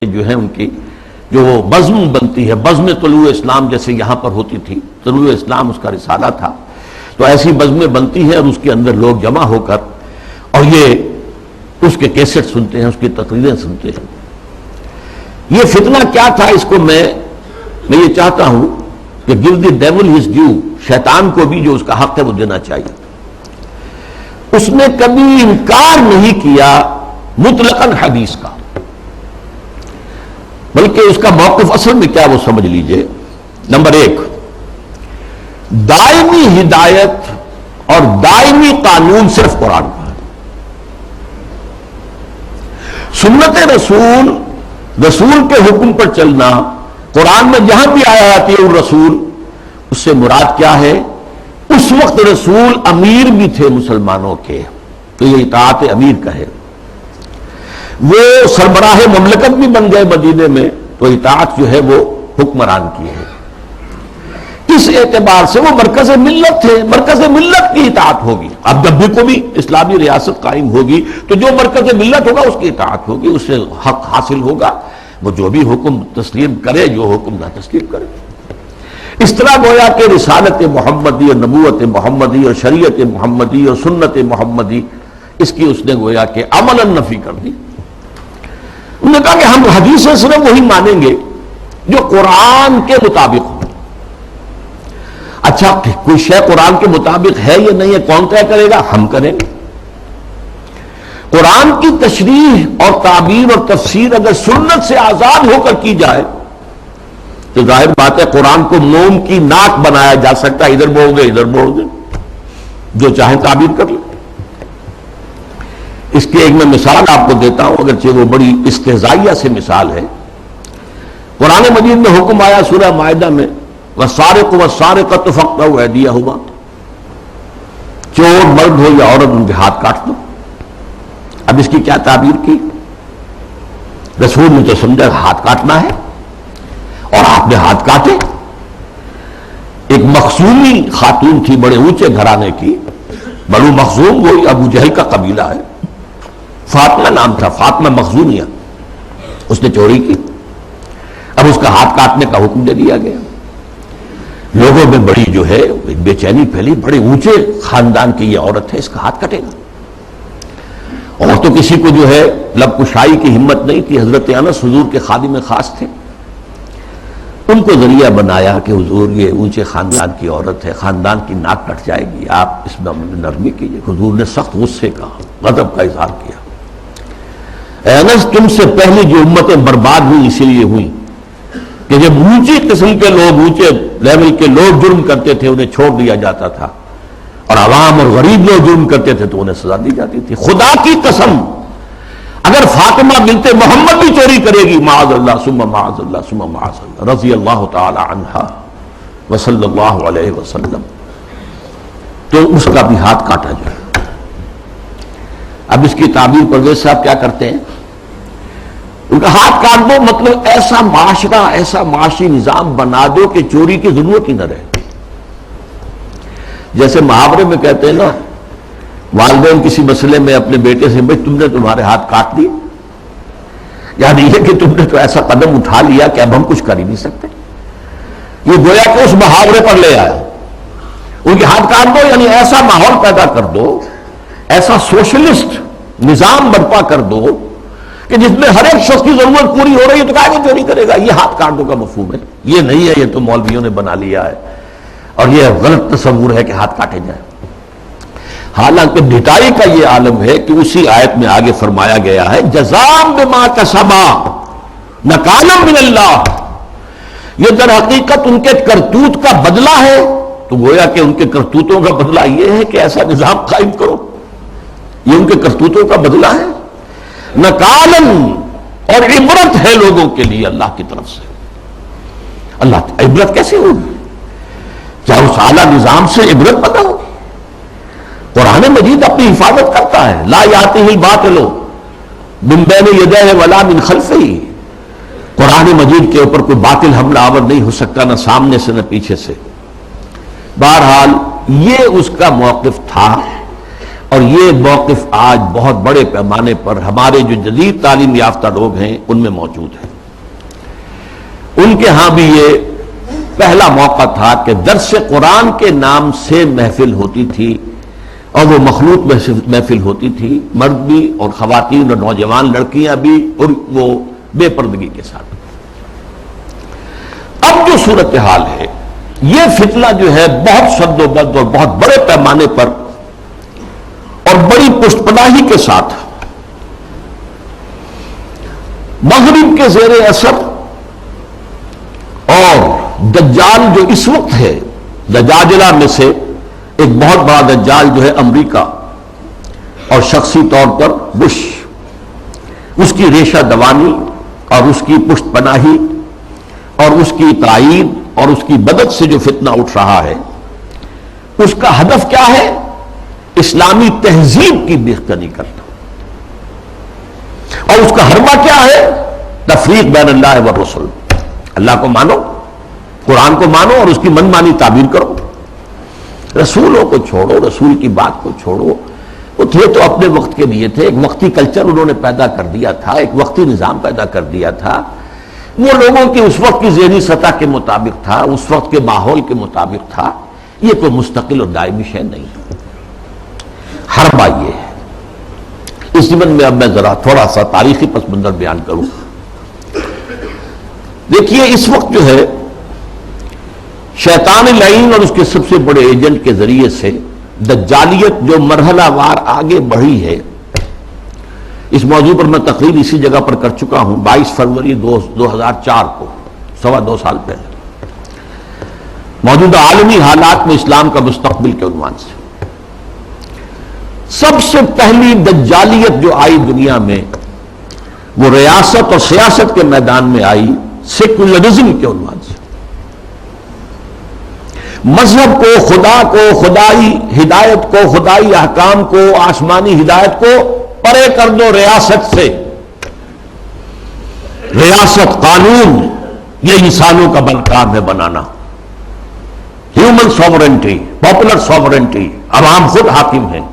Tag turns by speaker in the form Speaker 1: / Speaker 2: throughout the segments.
Speaker 1: جو ہے ان کی جو بزم بنتی ہے، بزم طلوع اسلام جیسے یہاں پر ہوتی تھی، طلوع اسلام اس کا رسالہ تھا، تو ایسی بزمیں بنتی ہیں اور اس کے اندر لوگ جمع ہو کر اور یہ اس کے کیسٹ سنتے ہیں، اس کی تقریریں سنتے ہیں۔ یہ فتنہ کیا تھا، اس کو میں یہ چاہتا ہوں کہ give the devil his due، شیطان کو بھی جو اس کا حق ہے وہ دینا چاہیے۔ اس نے کبھی انکار نہیں کیا مطلقاً حدیث کا، بلکہ اس کا موقف اصل میں کیا وہ سمجھ لیجئے۔ نمبر ایک، دائمی ہدایت اور دائمی قانون صرف قرآن کا ہے۔ سنت رسول کے حکم پر چلنا، قرآن میں جہاں بھی آیا ہے الرسول، اس سے مراد کیا ہے؟ اس وقت رسول امیر بھی تھے مسلمانوں کے، تو یہ اطاعت امیر کا ہے۔ وہ سربراہ مملکت بھی بن گئے مدینے میں، تو اطاعت جو ہے وہ حکمران کی ہے۔ اس اعتبار سے وہ مرکز ملت تھے، مرکز ملت کی اطاعت ہوگی۔ اب جب بھی کوئی اسلامی ریاست قائم ہوگی تو جو مرکز ملت ہوگا اس کی اطاعت ہوگی، اس سے حق حاصل ہوگا، وہ جو بھی حکم تسلیم کرے، جو حکم نہ تسلیم کرے۔ اس طرح گویا کہ رسالت محمدی اور نبوت محمدی اور شریعت محمدی اور سنت محمدی، اس کی اس نے گویا کہ عملاً نفی کر دی۔ انہوں نے کہا کہ ہم حدیث سے صرف وہی مانیں گے جو قرآن کے مطابق ہو۔ اچھا، کوئی شے قرآن کے مطابق ہے یا نہیں ہے کون طے کرے گا؟ ہم کریں گے۔ قرآن کی تشریح اور تعبیر اور تفسیر اگر سنت سے آزاد ہو کر کی جائے تو ظاہر بات ہے قرآن کو موم کی ناک بنایا جا سکتا ہے، ادھر موڑ دے ادھر موڑ دے، جو چاہیں تعبیر کر لیں۔ اس کی ایک میں مثال آپ کو دیتا ہوں، اگرچہ وہ بڑی استہزائیہ سے مثال ہے۔ قرآن مجید میں حکم آیا سورہ مائدہ میں، وَالسَّارِقُ وَالسَّارِقَةُ فَاقْطَعُوا أَيْدِيَهُمَا، چور مرد ہو یا عورت ان کے ہاتھ کاٹ دو۔ اب اس کی کیا تعبیر کی؟ رسول نے تو سمجھا ہاتھ کاٹنا ہے اور آپ نے ہاتھ کاٹے۔ ایک مخزومی خاتون تھی بڑے اونچے گھرانے کی، بنو مخزوم، وہ ابو جہل کا قبیلہ ہے، فاطمہ نام تھا، فاطمہ مخزومیہ، اس نے چوری کی۔ اب اس کا ہاتھ کاٹنے کا حکم دے دیا گیا۔ لوگوں میں بڑی جو ہے بے چینی پھیلی، بڑے اونچے خاندان کی یہ عورت ہے، اس کا ہاتھ کٹے گا۔ اور تو کسی کو جو ہے لب کشائی کی ہمت نہیں تھی۔ حضرت انس حضور کے خادم خاص تھے، ان کو ذریعہ بنایا کہ حضور یہ اونچے خاندان کی عورت ہے، خاندان کی ناک کٹ جائے گی، آپ اس میں نرمی کیجیے۔ حضور نے سخت غصے کا، غضب کا اظہار کیا۔ اے انس، تم سے پہلی جو امتیں برباد ہوئی اسی لیے ہوئی کہ جب اونچی قسم کے لوگ، اونچے لیول کے لوگ جرم کرتے تھے انہیں چھوڑ دیا جاتا تھا، اور عوام اور غریب لوگ جرم کرتے تھے تو انہیں سزا دی جاتی تھی۔ خدا کی قسم، اگر فاطمہ بنت محمد بھی چوری کرے گی، معاذ اللہ ثم معاذ اللہ ثم معاذ اللہ، رضی اللہ تعالی عنہا وصلی اللہ علیہ وسلم، تو اس کا بھی ہاتھ کاٹا جائے۔ اب اس کی تعبیر پرویز صاحب کیا کرتے ہیں؟ ان کا ہاتھ کاٹ دو مطلب ایسا معاشرہ، ایسا معاشی نظام بنا دو کہ چوری کی ضرورت ہی نہ رہے۔ جیسے محاورے میں کہتے ہیں نا، والدین کسی مسئلے میں اپنے بیٹے سے، بھائی تم نے تمہارے ہاتھ کاٹ دی، یعنی یہ کہ تم نے تو ایسا قدم اٹھا لیا کہ اب ہم کچھ کر ہی نہیں سکتے۔ یہ گویا کہ اس محاورے پر لے آیا، ان کے ہاتھ کاٹ دو یعنی ایسا ماحول پیدا کر دو، ایسا سوشلسٹ نظام برپا کر دو کہ جس میں ہر ایک شخص کی ضرورت پوری ہو رہی ہے تو کہا وہ چوری کرے گا۔ یہ ہاتھ کاٹ دو کا مفہوم ہے، یہ نہیں ہے، یہ تو مولویوں نے بنا لیا ہے، اور یہ غلط تصور ہے کہ ہاتھ کاٹے جائیں۔ حالانکہ ڈھٹائی کا یہ عالم ہے کہ اسی آیت میں آگے فرمایا گیا ہے، جزاء بما کسبا نکالا من اللہ، یہ در حقیقت ان کے کرتوت کا بدلہ ہے۔ تو گویا کہ ان کے کرتوتوں کا بدلہ یہ ہے کہ ایسا نظام قائم کرو، یہ ان کے کرتوتوں کا بدلہ ہے۔ نکالن، اور عبرت ہے لوگوں کے لیے اللہ کی طرف سے۔ اللہ عبرت کیسے ہوگی؟ کیا اس اعلیٰ نظام سے عبرت پتہ ہوگی؟ قرآن مجید اپنی حفاظت کرتا ہے، لا یاتیہ الباطل من بین یدیہ ولا من خلفہ۔ قرآن مجید کے اوپر کوئی باطل حملہ آور نہیں ہو سکتا، نہ سامنے سے نہ پیچھے سے۔ بہرحال یہ اس کا موقف تھا، اور یہ موقف آج بہت بڑے پیمانے پر ہمارے جو جدید تعلیم یافتہ لوگ ہیں ان میں موجود ہے. ان کے ہاں بھی یہ پہلا موقع تھا کہ درس قرآن کے نام سے محفل ہوتی تھی، اور وہ مخلوط محفل ہوتی تھی، مرد بھی اور خواتین اور نوجوان لڑکیاں بھی، اور وہ بے پردگی کے ساتھ. اب جو صورتحال ہے، یہ فتنہ جو ہے بہت شد و بد اور بہت بڑے پیمانے پر اور بڑی پشت پناہی کے ساتھ مغرب کے زیر اثر، اور دجال جو اس وقت ہے، دجاجلہ میں سے ایک بہت بڑا دجال جو ہے امریکہ، اور شخصی طور پر بش، اس کی ریشہ دوانی اور اس کی پشت پناہی اور اس کی تائید اور اس کی مدد سے جو فتنہ اٹھ رہا ہے، اس کا ہدف کیا ہے؟ اسلامی تہذیب کی بیخکنی کرنا. اور اس کا حربہ کیا ہے؟ تفریق بین اللہ والرسل. اللہ کو مانو، قرآن کو مانو اور اس کی من مانی تعبیر کرو، رسولوں کو چھوڑو، رسول کی بات کو چھوڑو. وہ تھے تو اپنے وقت کے لیے تھے، ایک وقتی کلچر انہوں نے پیدا کر دیا تھا، ایک وقتی نظام پیدا کر دیا تھا. وہ لوگوں کی اس وقت کی ذہنی سطح کے مطابق تھا، اس وقت کے ماحول کے مطابق تھا. یہ کوئی مستقل اور دائمی شے نہیں ہے. حربہ یہ ہے. اس ضمن میں اب میں ذرا تھوڑا سا تاریخی پس منظر بیان کروں. دیکھیے اس وقت جو ہے شیطان لعین اور اس کے سب سے بڑے ایجنٹ کے ذریعے سے دجالیت جو مرحلہ وار آگے بڑھی ہے، اس موضوع پر میں تقریر اسی جگہ پر کر چکا ہوں 22 فروری 2004 کو، 2.25 سال پہلے، موجودہ عالمی حالات میں اسلام کا مستقبل کے عنوان سے. سب سے پہلی دجالیت جو آئی دنیا میں، وہ ریاست اور سیاست کے میدان میں آئی، سیکولرزم کے عنوان سے. مذہب کو، خدا کو، خدائی ہدایت کو، خدائی احکام کو، آسمانی ہدایت کو پرے کر دو ریاست سے. ریاست، قانون، یہ انسانوں کا بل کام ہے بنانا. ہیومن سوورنٹی، پاپولر سوورنٹی، عوام خود حاکم ہیں،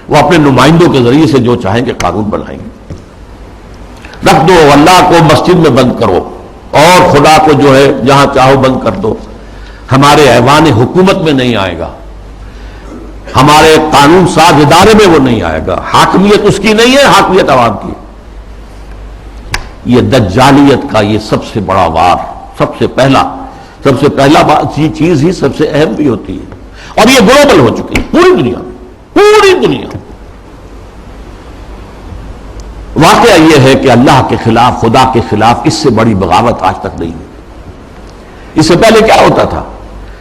Speaker 1: وہ اپنے نمائندوں کے ذریعے سے جو چاہیں گے قانون بنائیں گے. رکھ دو، اللہ کو مسجد میں بند کرو اور خدا کو جو ہے جہاں چاہو بند کر دو. ہمارے ایوان حکومت میں نہیں آئے گا، ہمارے قانون ساز ادارے میں وہ نہیں آئے گا. حاکمیت اس کی نہیں ہے، حاکمیت عوام کی. یہ دجالیت کا یہ سب سے بڑا وار، سب سے پہلا چیز ہی سب سے اہم بھی ہوتی ہے. اور یہ گلوبل ہو چکی ہے پوری دنیا میں، پوری دنیا. واقعہ یہ ہے کہ اللہ کے خلاف، خدا کے خلاف اس سے بڑی بغاوت آج تک نہیں ہوئی. اس سے پہلے کیا ہوتا تھا؟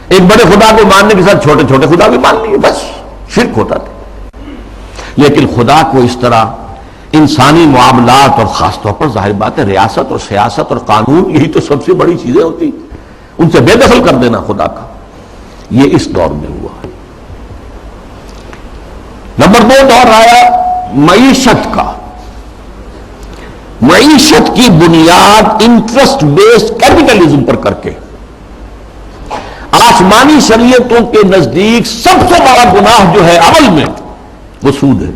Speaker 1: ایک بڑے خدا کو ماننے کے ساتھ چھوٹے چھوٹے خدا بھی مان لیے، بس شرک ہوتا تھا. لیکن خدا کو اس طرح انسانی معاملات اور خاص طور پر ظاہر بات ہے ریاست اور سیاست اور قانون، یہی تو سب سے بڑی چیزیں ہوتی، ان سے بے دخل کر دینا خدا کا، یہ اس دور میں ہوا ہے. نمبر 2 دور آیا معیشت کا. معیشت کی بنیاد انٹرسٹ بیسڈ کیپٹلزم پر کر کے. آسمانی شریعتوں کے نزدیک سب سے بڑا گناہ جو ہے عمل میں، وہ سود ہے.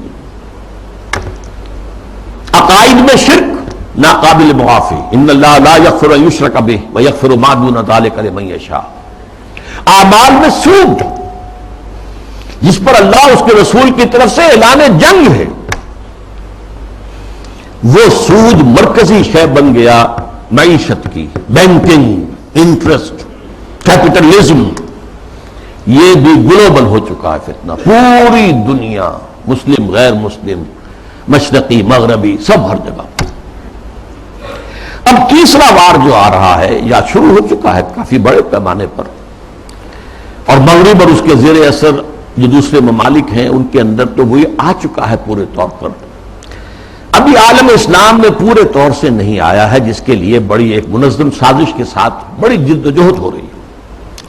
Speaker 1: عقائد میں شرک ناقابل معافی، ان اللہ لا یغفر ان یشرک بہ ویغفر ما دون ذلک لمن یشاء. اعمال میں سود، جس پر اللہ اس کے رسول کی طرف سے اعلان جنگ ہے، وہ سود مرکزی شے بن گیا معیشت کی. بینکنگ، انٹرسٹ، کیپٹلزم، یہ بھی گلوبل ہو چکا ہے فتنہ. پوری دنیا، مسلم غیر مسلم، مشرقی مغربی، سب ہر جگہ. اب تیسرا وار جو آ رہا ہے یا شروع ہو چکا ہے کافی بڑے پیمانے پر، اور مغرب اور اس کے زیر اثر جو دوسرے ممالک ہیں ان کے اندر تو وہ آ چکا ہے پورے طور پر. ابھی عالم اسلام میں پورے طور سے نہیں آیا ہے، جس کے لیے بڑی ایک منظم سازش کے ساتھ بڑی جد و جہد ہو رہی ہے.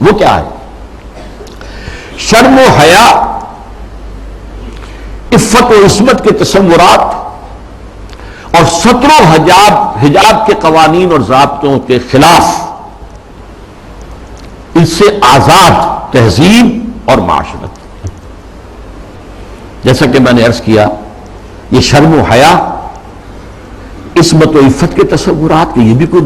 Speaker 1: وہ کیا ہے؟ شرم و حیا، عفت و عصمت کے تصورات اور ستر و حجاب کے قوانین اور ضابطوں کے خلاف، اس سے آزاد تہذیب اور معاشرت. جیسا کہ میں نے عرض کیا یہ شرم و حیا، عصمت و عفت کے تصورات کے یہ بھی کوئی